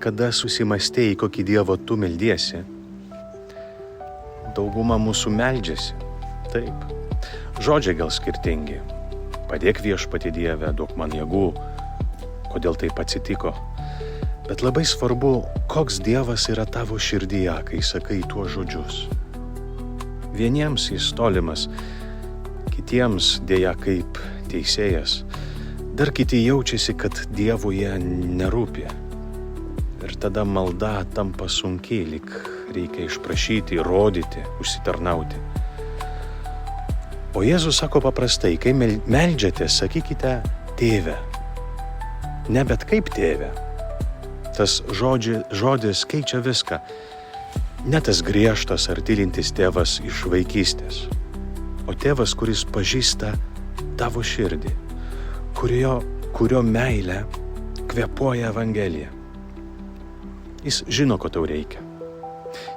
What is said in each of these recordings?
kada susimastei, kokį Dievo tu meldiesi? Dauguma mūsų meldžiasi. Taip. Žodžiai gal skirtingi. Padėk viešpatie Dieve, duok man jėgų. Kodėl taip atsitiko? Bet labai svarbu, koks Dievas yra tavo širdyje, kai sakai tuos žodžius. Vieniems jis tolimas, kitiems dėja kaip teisėjas. Dar kiti jaučiasi, kad Dievui jie nerūpi. Ir tada malda tampa sunkiai, lyg reikia išprašyti, įrodyti, užsitarnauti. O Jėzus sako paprastai, kai meldžiate, sakykite tėve. Ne bet kaip tėve. Tas žodis keičia viską. Ne tas griežtas ar tylintis tėvas iš vaikystės, o tėvas, kuris pažįsta tavo širdį, kurio meilė kvėpuoja Evangeliją. Jis žino, ko tau reikia.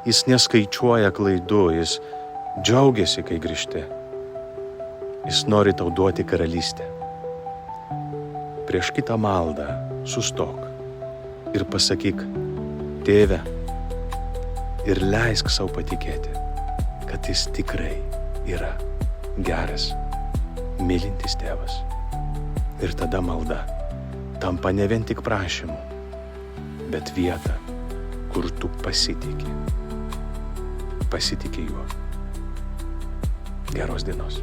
Jis neskaičiuoja klaidų, jis džiaugiasi, kai grįžti. Jis nori tau duoti karalystę. Prieš kitą maldą sustok ir pasakyk, tėve, ir leisk savo patikėti, kad jis tikrai yra geras, mylintis tėvas. Ir tada malda tampa ne vien tik prašymu, bet vieta, kur tu pasitiki. Pasitiki juo. Geros dienos.